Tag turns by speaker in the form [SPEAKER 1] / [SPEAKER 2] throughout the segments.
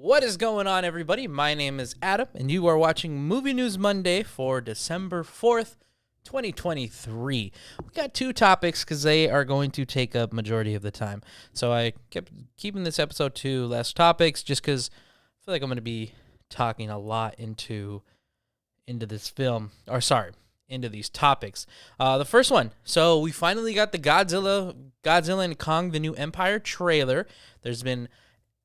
[SPEAKER 1] What is going on, everybody? My name is Adam, and you are watching Movie News Monday for December 4th, 2023. We got two topics because they are going to take up majority of the time. So I kept keeping this episode to less topics just because I feel like I'm going to be talking a lot into this film, or sorry, into these topics. The first one. So we finally got the Godzilla and Kong: The New Empire trailer. There's been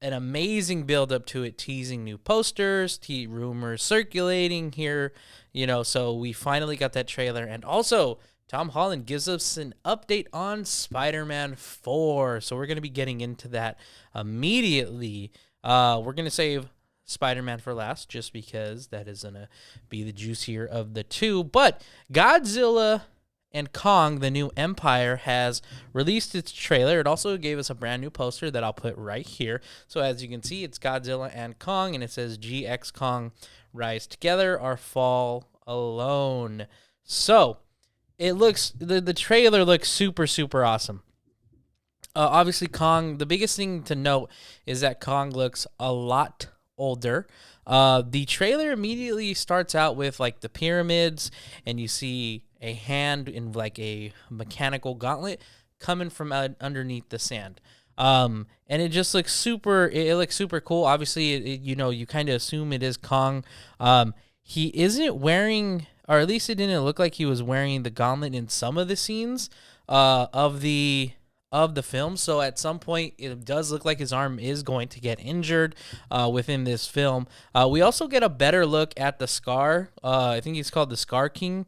[SPEAKER 1] an amazing build up to it, teasing new posters, rumors circulating here, so we finally got that trailer. And also, Tom Holland gives us an update on Spider-Man 4. So we're going to be getting into that immediately. We're going to save Spider-Man for last just because that is going to be the juicier of the two. But Godzilla and Kong: The New Empire has released its trailer. It also gave us a brand new poster that I'll put right here. So as you can see, it's Godzilla and Kong, and it says GX Kong, rise together or fall alone. So it looks, the trailer looks super, super awesome. Obviously, Kong, the biggest thing to note is that Kong looks a lot older. The trailer immediately starts out with like the pyramids, and you see a hand in like a mechanical gauntlet coming from underneath the sand. And it just looks super, it looks super cool. Obviously, you kind of assume it is Kong. He isn't wearing, or at least it didn't look like he was wearing the gauntlet in some of the scenes of the film. So at some point, it does look like his arm is going to get injured within this film. We also get a better look at the Scar. I think he's called the Scar King,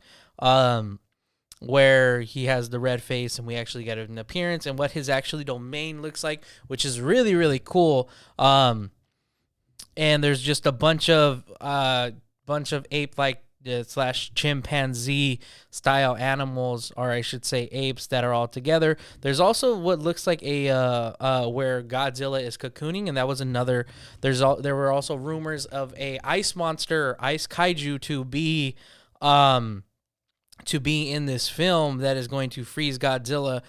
[SPEAKER 1] where he has the red face, and we actually get an appearance and what his actually domain looks like, which is really, really cool. And there's just a bunch of ape-like / chimpanzee style animals, or I should say apes, that are all together. There's also what looks like a where Godzilla is cocooning, and that was another. There were also rumors of a ice monster or ice kaiju to be in this film that is going to freeze Godzilla.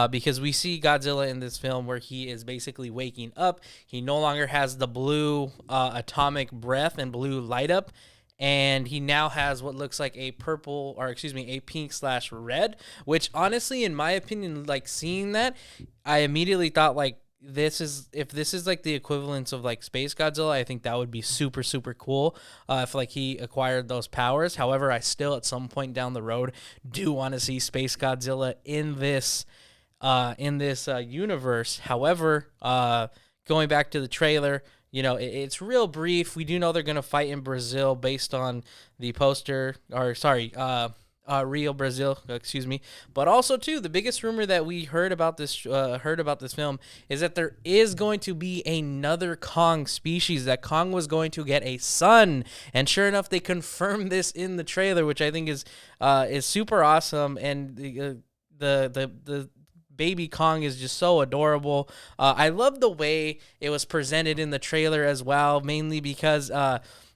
[SPEAKER 1] Because we see Godzilla in this film where he is basically waking up. He no longer has the blue atomic breath and blue light up, and he now has what looks like a pink / red, which honestly, in my opinion, like seeing that, I immediately thought like, if this is like the equivalence of like Space Godzilla, I think that would be super, super cool if like he acquired those powers. However, I still at some point down the road do want to see Space Godzilla in this universe. However, going back to the trailer, it's real brief. We do know they're going to fight in Brazil based on the poster, Rio, Brazil, excuse me. But also, too, the biggest rumor that we heard about this film is that there is going to be another Kong species, that Kong was going to get a son. And sure enough, they confirmed this in the trailer, which I think is super awesome. And the baby Kong is just so adorable. I love the way it was presented in the trailer as well, mainly because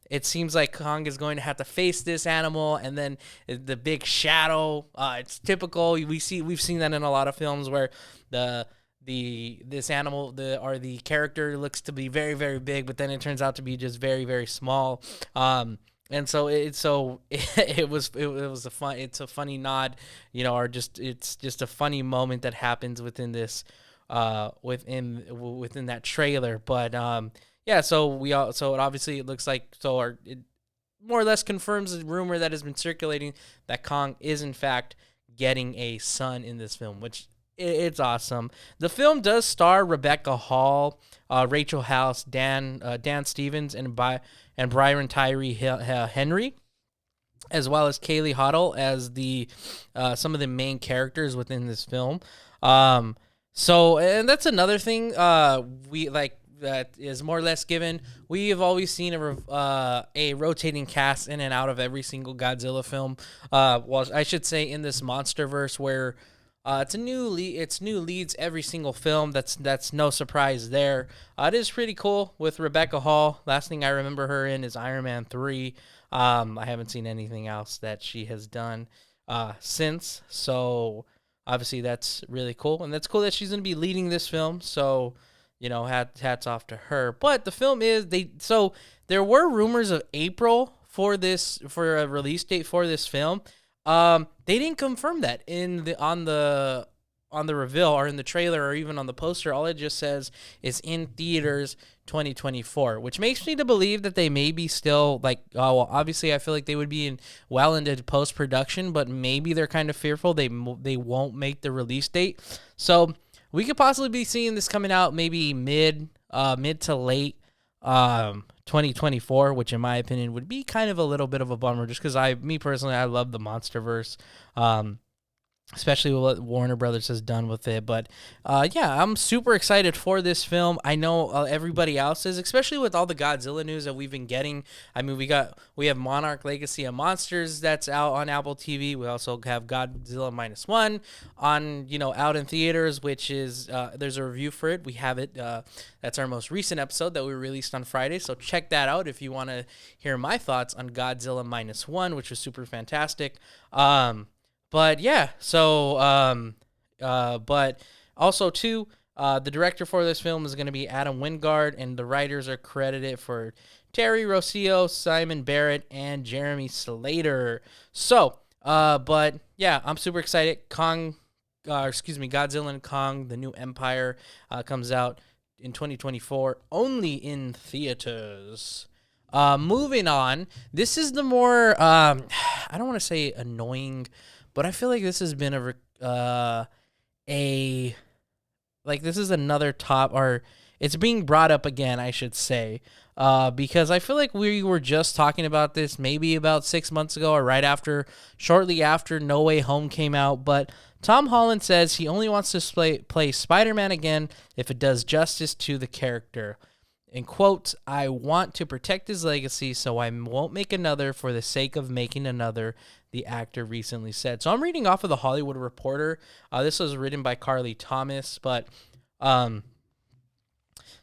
[SPEAKER 1] it seems like Kong is going to have to face this animal, and then the big shadow. It's typical. We've seen that in a lot of films where the character looks to be very, very big, but then it turns out to be just very, very small. And so it's a funny nod, or it's just a funny moment that happens within this within that trailer. But yeah, so it obviously, it looks like, it more or less confirms the rumor that has been circulating that Kong is in fact getting a son in this film, which it's awesome. The film does star Rebecca Hall, Rachel House, Dan Stevens, and Byron Tyree Henry, as well as Kaylee Hoddle as some of the main characters within this film. So, and that's another thing we like that is more or less given. We have always seen a rotating cast in and out of every single Godzilla film. Well, I should say in this MonsterVerse, where it's new leads every single film. That's no surprise there. It is pretty cool with Rebecca Hall. Last thing I remember her in is Iron Man 3. I haven't seen anything else that she has done since. So obviously that's really cool, and that's cool that she's going to be leading this film. So hats off to her. But the film is so there were rumors of April for a release date for this film. They didn't confirm that on the reveal or in the trailer or even on the poster. All it just says is in theaters 2024, which makes me to believe that they may be still like, oh, well, obviously I feel like they would be well into post-production, but maybe they're kind of fearful they won't make the release date. So we could possibly be seeing this coming out maybe mid to late 2024, which in my opinion would be kind of a little bit of a bummer, just because me personally, I love the MonsterVerse. Especially what Warner Brothers has done with it. But yeah, I'm super excited for this film. I know everybody else is, especially with all the Godzilla news that we've been getting. I mean, we have Monarch Legacy of Monsters that's out on Apple TV. We also have Godzilla -1 on, out in theaters, which is, there's a review for it. We have it. That's our most recent episode that we released on Friday. So check that out if you want to hear my thoughts on Godzilla -1, which was super fantastic. But yeah, so, but also too, the director for this film is going to be Adam Wingard, and the writers are credited for Terry Rossio, Simon Barrett, and Jeremy Slater. So, but yeah, I'm super excited. Godzilla and Kong, the New Empire, comes out in 2024, only in theaters. Moving on, this is the more, I don't want to say annoying, but I feel like this has been this is another or it's being brought up again, I should say, because I feel like we were just talking about this maybe about 6 months ago or shortly after No Way Home came out, but Tom Holland says he only wants to play Spider-Man again if it does justice to the character. In quotes, I want to protect his legacy, so I won't make another for the sake of making another, the actor recently said. So I'm reading off of the Hollywood Reporter. This was written by Carly Thomas, but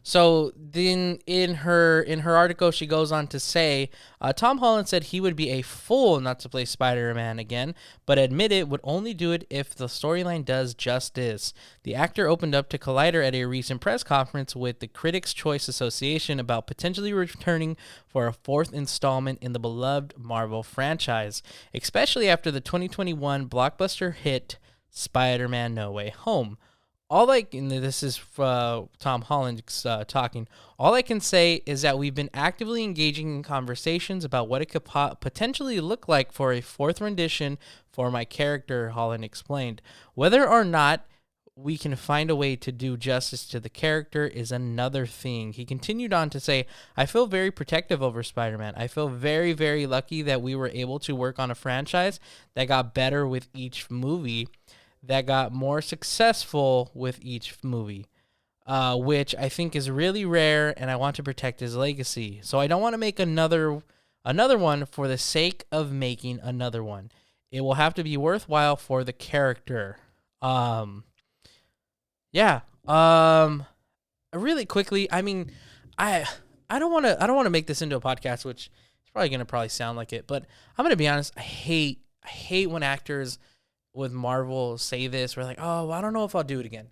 [SPEAKER 1] so then in her article, she goes on to say, Tom Holland said he would be a fool not to play Spider-Man again, but admitted would only do it if the storyline does justice. The actor opened up to Collider at a recent press conference with the Critics' Choice Association about potentially returning for a fourth installment in the beloved Marvel franchise, especially after the 2021 blockbuster hit Spider-Man No Way Home. This is Tom Holland talking. All I can say is that we've been actively engaging in conversations about what it could potentially look like for a fourth rendition for my character, Holland explained. Whether or not we can find a way to do justice to the character is another thing. He continued on to say, I feel very protective over Spider-Man. I feel very, very lucky that we were able to work on a franchise that got better with each movie, that got more successful with each movie, which I think is really rare, and I want to protect his legacy. So I don't want to make another one for the sake of making another one. It will have to be worthwhile for the character. Really quickly, I mean, I don't want to make this into a podcast, which is probably sound like it, but I'm going to be honest, I hate when actors with Marvel say this. We're like, oh, I don't know if I'll do it again.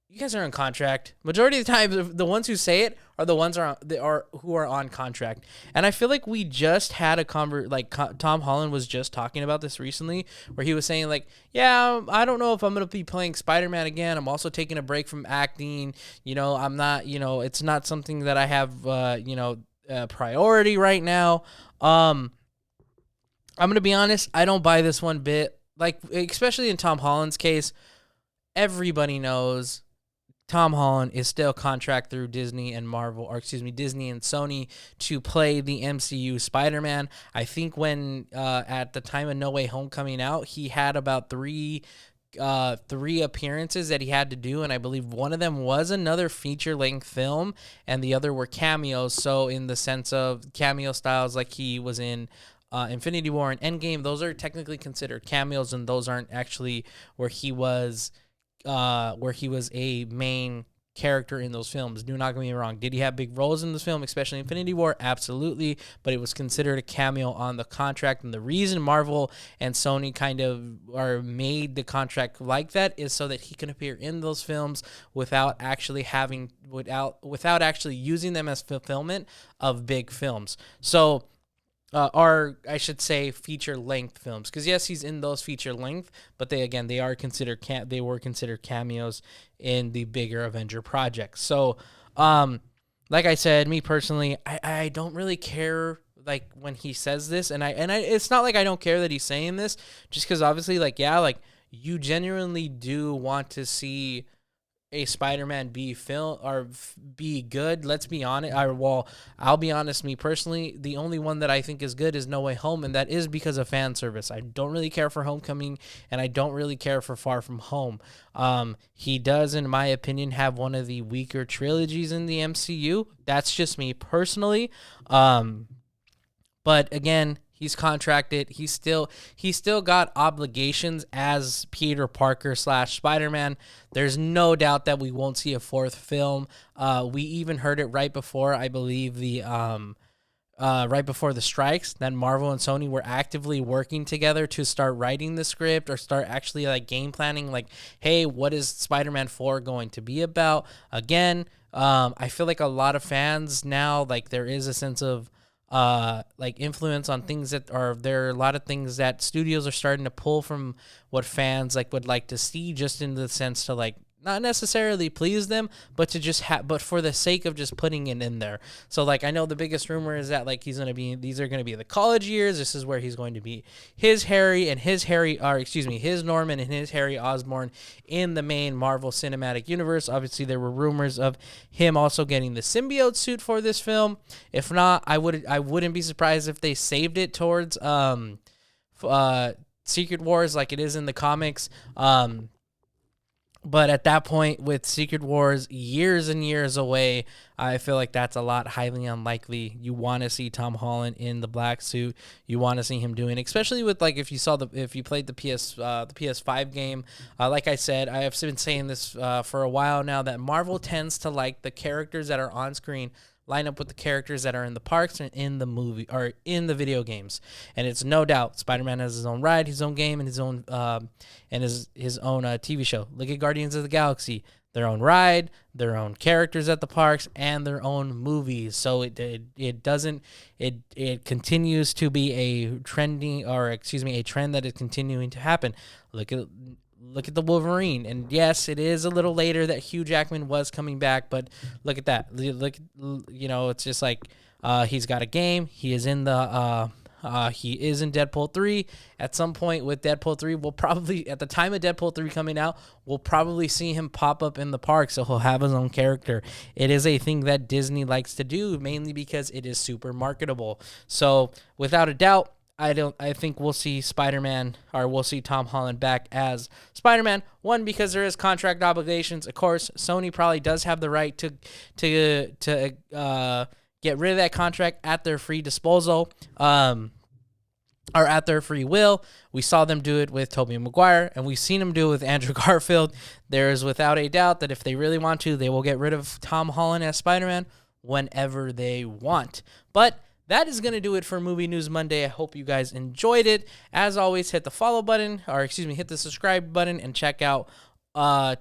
[SPEAKER 1] You guys are on contract. Majority of the time, the ones who say it are the ones who are on contract. And I feel like we just had a Tom Holland was just talking about this recently, where he was saying like, yeah, I don't know if I'm gonna be playing Spider-Man again. I'm also taking a break from acting. I'm not. It's not something that I have. Priority right now. I'm gonna be honest. I don't buy this one bit. Like, especially in Tom Holland's case, everybody knows Tom Holland is still contract through Disney and Disney and Sony to play the MCU Spider-Man. I think when at the time of No Way Home coming out, he had about three appearances that he had to do, and I believe one of them was another feature-length film, and the other were cameos. So in the sense of cameo styles, like he was in Infinity War and Endgame, those are technically considered cameos, and those aren't actually where he was a main character in those films. Do not get me wrong. Did he have big roles in this film, especially Infinity War? Absolutely. But it was considered a cameo on the contract. And the reason Marvel and Sony kind of made the contract like that is so that he can appear in those films without actually using them as fulfillment of big films. So, or I should say feature length films, because yes, he's in those feature length, but they were considered cameos in the bigger Avenger projects. So, like I said, me personally, I don't really care like when he says this, and I it's not like I don't care that he's saying this, just because obviously you genuinely do want to see a Spider-Man be good. Let's be honest. I'll be honest. Me personally, the only one that I think is good is No Way Home, and that is because of fan service. I don't really care for Homecoming, and I don't really care for Far From Home. He does, in my opinion, have one of the weaker trilogies in the MCU. That's just me personally. But again, he's contracted. He's still got obligations as Peter Parker / Spider-Man. There's no doubt that we won't see a fourth film. We even heard it right before, I believe, right before the strikes, that Marvel and Sony were actively working together to start writing the script or start actually game planning. Hey, what is Spider-Man 4 going to be about? Again, I feel like a lot of fans now, there is a sense of influence on things there are a lot of things that studios are starting to pull from what fans would like to see, just in the sense to not necessarily please them, but to just but for the sake of just putting it in there. So I know the biggest rumor is that these are going to be the college years. This is where he's going to be his Norman and his Harry Osborn in the main Marvel Cinematic Universe. Obviously, there were rumors of him also getting the symbiote suit for this film. If not, I wouldn't be surprised if they saved it towards Secret Wars like it is in the comics. But at that point, with Secret Wars years and years away, I feel like that's a lot highly unlikely. You want to see Tom Holland in the black suit. You want to see him doing, especially with if you played the PS5 game. Like I said, I have been saying this for a while now, that Marvel tends to like the characters that are on screen line up with the characters that are in the parks and in the movie or in the video games. And it's no doubt Spider-Man has his own ride, his own game, and his own TV show. Look at Guardians of the Galaxy. Their own ride, their own characters at the parks, and their own movies. So it continues to be a trend that is continuing to happen. Look at the Wolverine, and yes, it is a little later that Hugh Jackman was coming back, but look at that. It's just he's got a game. He is in Deadpool 3. At some point with Deadpool 3, we'll probably, at the time of Deadpool 3 coming out, we'll probably see him pop up in the park, so he'll have his own character. It is a thing that Disney likes to do, mainly because it is super marketable. So without a doubt, I think we'll see we'll see Tom Holland back as Spider-Man. One, because there is contract obligations. Of course, Sony probably does have the right to get rid of that contract at their free disposal, or at their free will. We saw them do it with Tobey Maguire, and we've seen them do it with Andrew Garfield. There is without a doubt that if they really want to, they will get rid of Tom Holland as Spider-Man whenever they want. But that is going to do it for Movie News Monday. I hope you guys enjoyed it. As always, hit the follow button, hit the subscribe button, and check out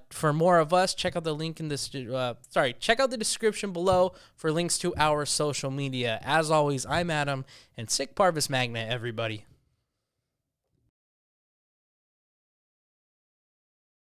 [SPEAKER 1] for more of us. Check out the link in this. Check out the description below for links to our social media. As always, I'm Adam, and Sic Parvis Magna, everybody.